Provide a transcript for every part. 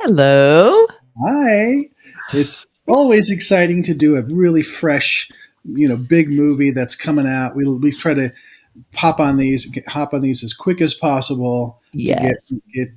Hello. Hi. It's always exciting to do a really fresh, big movie that's coming out. We try to hop on these as quick as possible to get Yes.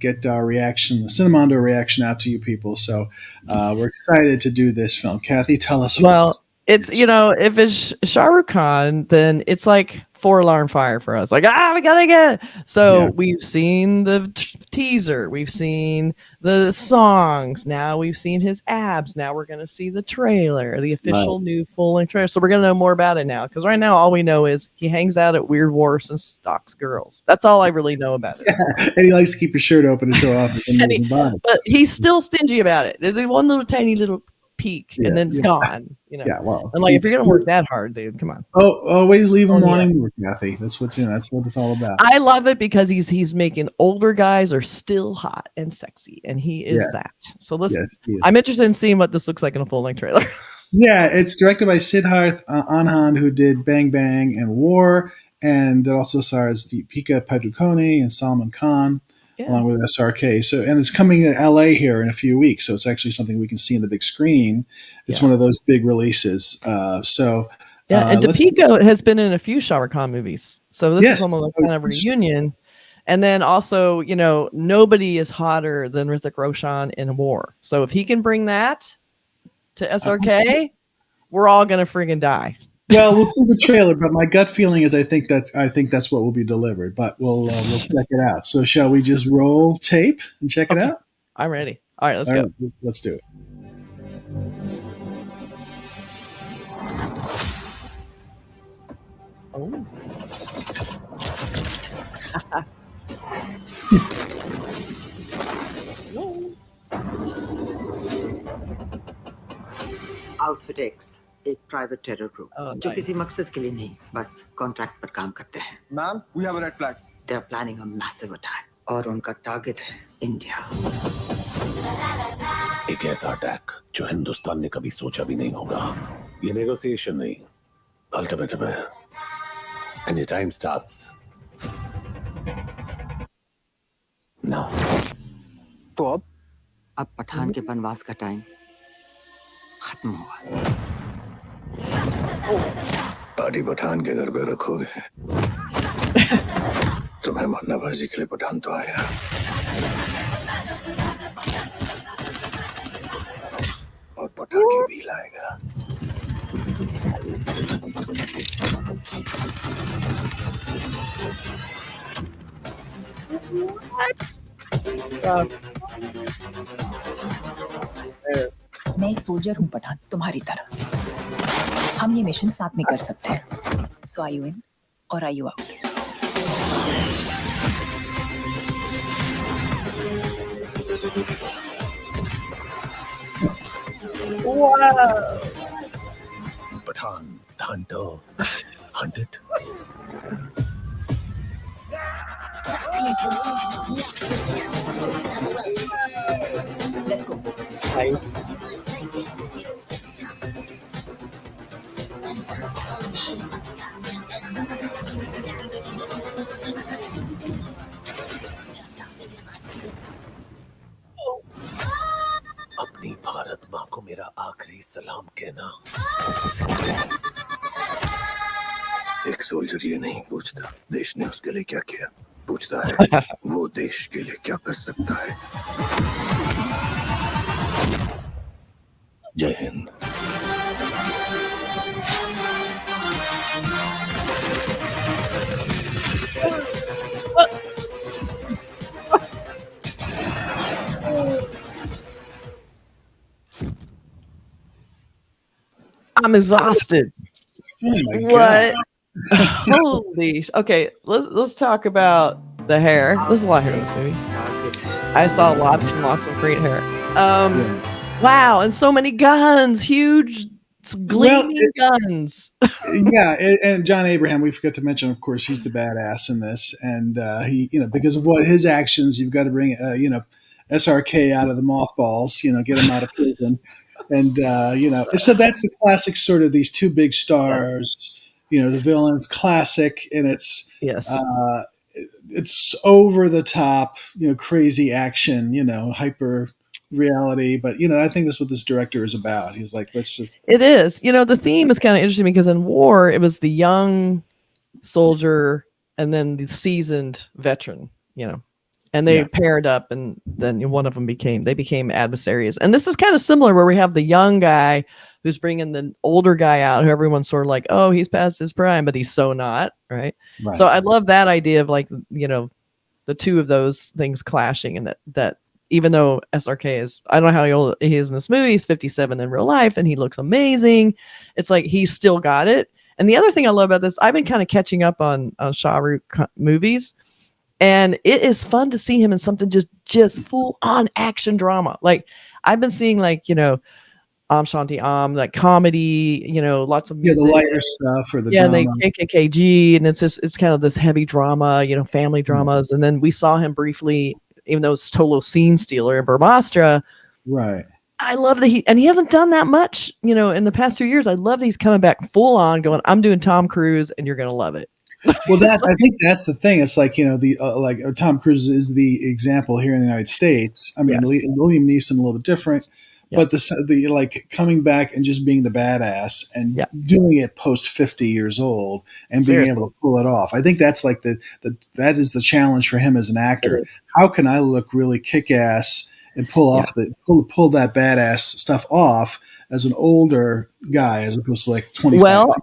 get our reaction, the Cinemondo reaction out to you people. So we're excited to do this film. Kathy, tell us about Well, it's if it's Shah Rukh Khan, then it's like four alarm fire for us. Like we gotta get. So Yeah. we've seen the teaser, we've seen the songs. Now we've seen his abs. Now we're gonna see the trailer, the Right. official new full length trailer. So we're gonna know more about it now. Because right now all we know is he hangs out at weird wharfs and stalks girls. That's all I really know about it. And he likes to keep his shirt open to show off his amazing body. But he's still stingy about it. There's one little tiny little peak, and Yeah. then it's gone. Yeah. Well, And like, if you're gonna work that hard, dude, come on. always leave him Oh, yeah. wanting more, Kathy. That's what That's what it's all about. I love it because he's making older guys are still hot and sexy, and he is Yes. that. So listen, Yes. He is. I'm interested in seeing what this looks like in a full length trailer. Yeah, it's directed by Siddharth Anan, who did Bang Bang and War, and it also stars Deepika Padukone and Salman Khan, along with SRK. So, and it's coming to LA here in a few weeks, so it's actually something we can see in the big screen. It's one of those big releases. And Deepika has been in a few Shah Rukh Khan movies, so this is almost like kind of a reunion. And then also, nobody is hotter than Hrithik Roshan in War. So if he can bring that to SRK, we're all gonna friggin' die. Well, we'll see the trailer, but my gut feeling is I think that's what will be delivered. But we'll check it out. So shall we just roll tape and check it out? I'm ready. All right, let's go. Right, let's do it. Oh. Outfit x एक private terror group जो किसी मकसद के लिए नहीं बस contract पर काम करते हैं ma'am we have a red flag they are planning a massive attack और उनका टारगेट है इंडिया एक ऐसा अटैक जो हिंदुस्तान ने कभी सोचा भी नहीं होगा ये नेगोशिएशन नहीं अल्टीमेटम है and your time starts now तो अब पठान के वनवास का टाइम खत्म हुआ पार्टी पठान के घर पे रखोगे तुम्हें मरनाबाजी के लिए पठान तो आया और पठान के भी लाएगा मैं एक सोल्जर हूँ पठान तुम्हारी तरह हम ये मिशन साथ में कर सकते हैं सो are you in or are you out Pathaan hunter hunted let's go अपनी भारत माँ को मेरा आखिरी सलाम कहना एक सोल्जर ये नहीं पूछता देश ने उसके लिए क्या किया पूछता है वो देश के लिए क्या कर सकता है जय Hind I'm exhausted. Oh my What? Holy. Okay, let's talk about the hair. There's a lot of hair in this movie. I saw lots and lots of great hair. Wow, and so many guns, huge gleaming guns. Yeah, and John Abraham, we forgot to mention, of course, he's the badass in this, and he, because of what his actions, you've got to bring, SRK out of the mothballs, get him out of prison, and so that's the classic sort of these two big stars, the villains, classic, and it's it's over the top, crazy action, hyper reality. But I think that's what this director is about. He's like, let's just. It is. The theme is kind of interesting because in war, it was the young soldier and then the seasoned veteran. And they paired up, and then one of them became adversaries. And this is kind of similar, where we have the young guy who's bringing the older guy out, who everyone's sort of like, oh, he's past his prime, but he's so not, right? So I love that idea of like, the two of those things clashing, and that even though SRK is, I don't know how old he is in this movie, he's 57 in real life, and he looks amazing. It's like he's still got it. And the other thing I love about this, I've been kind of catching up on Shah Rukh movies. And it is fun to see him in something just full on action drama. Like I've been seeing like, Shanti like comedy, lots of music. The lighter stuff or the drama. Like KKKG, and it's kind of this heavy drama, family dramas. And then we saw him briefly, even though it's total scene stealer in Brahmastra. Right. I love that he hasn't done that much, in the past 2 years. I love that he's coming back full on going, I'm doing Tom Cruise and you're going to love it. Well, I think that's the thing. It's like, like Tom Cruise is the example here in the United States. I mean, Liam Neeson a little bit different, but the like coming back and just being the badass and doing it post 50 years old and being able to pull it off. I think that's like that is the challenge for him as an actor. How can I look really kick ass and pull off pull that badass stuff off as an older guy as opposed to like 25? Well,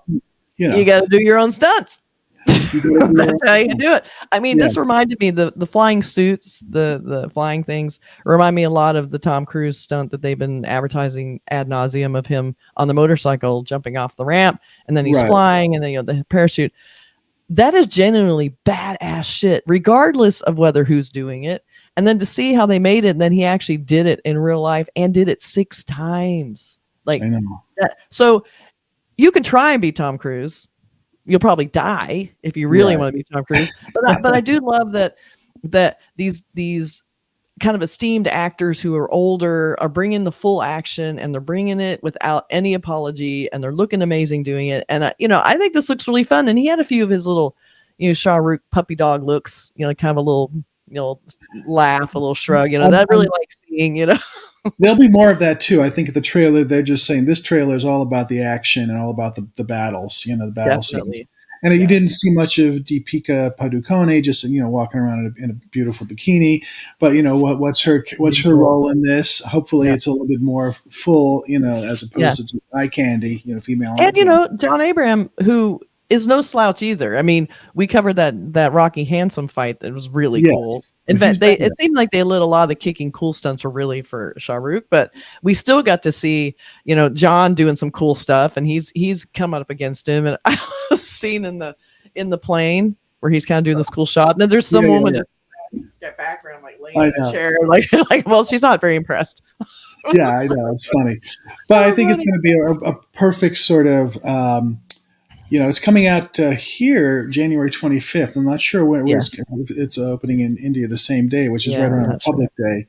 you got to do your own stunts. That's how you do it. I mean, this reminded me, the flying suits, the flying things remind me a lot of the Tom Cruise stunt that they've been advertising ad nauseum of him on the motorcycle jumping off the ramp, and then he's flying, and then the parachute. That is genuinely badass shit, regardless of whether who's doing it. And then to see how they made it, and then he actually did it in real life and did it 6 times. Like that. So you can try and be Tom Cruise. You'll probably die if you really want to be Tom Cruise. But I do love that these kind of esteemed actors who are older are bringing the full action, and they're bringing it without any apology, and they're looking amazing doing it. And I think this looks really fun. And he had a few of his little, Shah Rukh puppy dog looks, kind of a little, laugh, a little shrug, that I really like seeing, There'll be more of that too. I think the trailer, they're just saying this trailer is all about the action and all about the battles, the battle scenes. And you didn't see much of Deepika Padukone just walking around in a beautiful bikini. But what's her role in this? Hopefully, it's a little bit more full, as opposed to just eye candy, female. And John Abraham, who is no slouch either. I mean, we covered that Rocky Handsome fight that was really cool. In fact, it seemed like they lit a lot of the kicking cool stunts were really for Shah Rukh, but we still got to see, John doing some cool stuff, and he's coming up against him. And I was seen in the plane where he's kind of doing this cool shot, and then there's some woman in the background like laying in the chair, like well, she's not very impressed. Yeah, I know, it's funny, but I think it's going to be a perfect sort of. It's coming out here January 25th. I'm not sure when it's opening in India the same day, which is right around Republic Day.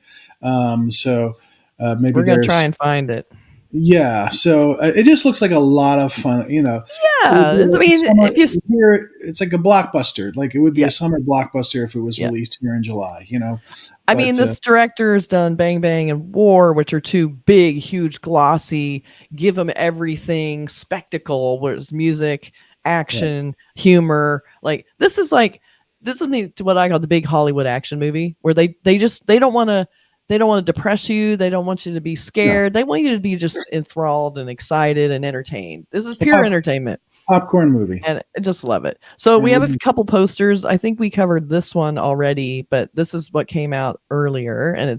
So maybe we're going to try and find it. Yeah. So it just looks like a lot of fun, Yeah. I mean, it's like a blockbuster. Like it would be a summer blockbuster if it was released here in July, I mean, this director has done Bang Bang and War, which are 2 big, huge, glossy, give them everything spectacle, whereas music, action, humor. Like this is me to what I call the big Hollywood action movie, where they don't want to depress you. They don't want you to be scared. No. They want you to be just enthralled and excited and entertained. This is pure entertainment. Popcorn movie. And I just love it. So we have a couple posters. I think we covered this one already, but this is what came out earlier. And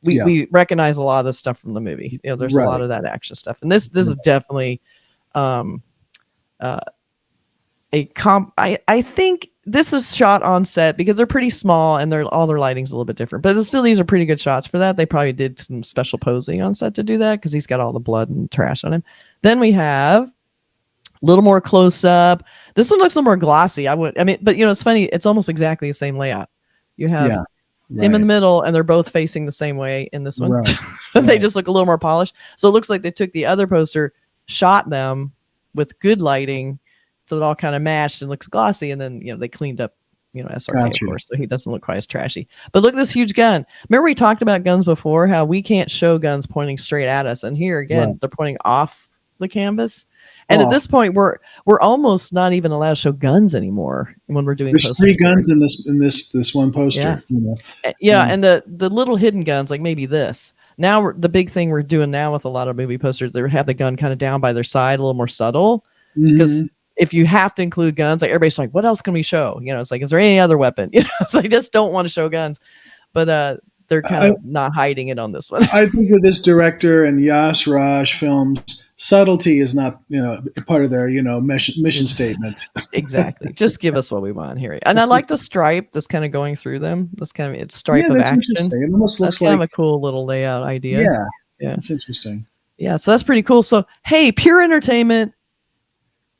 we recognize a lot of the stuff from the movie. There's a lot of that action stuff. And this is definitely I think this is shot on set because they're pretty small and all their lighting's a little bit different, but still these are pretty good shots for that. They probably did some special posing on set to do that because he's got all the blood and trash on him. Then we have a little more close up. This one looks a little more glossy. But it's funny. It's almost exactly the same layout. You have him in the middle and they're both facing the same way in this one. Right. They just look a little more polished. So it looks like they took the other poster, shot them with good lighting, so it all kind of matched and looks glossy, and then they cleaned up SRK, of course, so he doesn't look quite as trashy. But look at this huge gun. Remember we talked about guns before, how we can't show guns pointing straight at us, and here again, they're pointing off the canvas. And at this point, we're almost not even allowed to show guns anymore when we're doing. There's 3 guns in this one poster. And the little hidden guns, like maybe this. Now the big thing we're doing now with a lot of movie posters, they have the gun kind of down by their side, a little more subtle. Because if you have to include guns, like everybody's like, what else can we show? It's like, is there any other weapon? They just don't want to show guns, but they're kind of not hiding it on this one. I think with this director and Yash Raj films, subtlety is not, part of their, mission statement. Exactly. Just give us what we want here. And I like the stripe that's kind of going through them. That's kind of, it's stripe of action. It almost looks kind of a cool little layout idea. Yeah. It's interesting. Yeah. So that's pretty cool. So, hey, pure entertainment,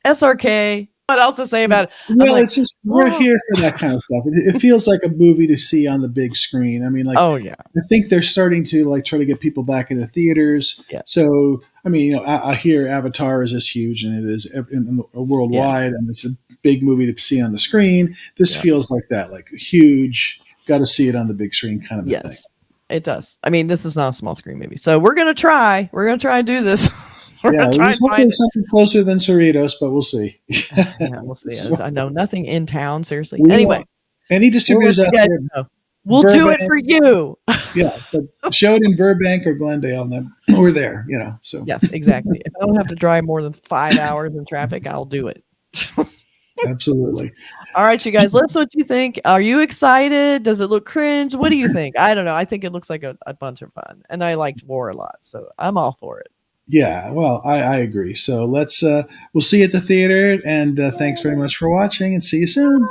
SRK. What else to say about it? Well, it's just, we're here for that kind of stuff. It feels like a movie to see on the big screen. I mean, like, I think they're starting to try to get people back into theaters. Yeah. So, I mean, I hear Avatar is just huge, and it is worldwide, and it's a big movie to see on the screen. This feels like that, like huge, got to see it on the big screen kind of a thing. It does. I mean, this is not a small screen movie. So we're going to try and do this. There's hopefully something closer than Cerritos, but we'll see. We'll see. I know nothing in town, seriously. Anyway. Any distributors out there? We'll do it for you. But show it in Burbank or Glendale, then we're there, So yes, exactly. If I don't have to drive more than 5 hours in traffic, I'll do it. Absolutely. All right, you guys, let us know what you think. Are you excited? Does it look cringe? What do you think? I don't know. I think it looks like a bunch of fun, and I liked war a lot, so I'm all for it. Yeah, well, I agree. So we'll see you at the theater, and thanks very much for watching, and see you soon.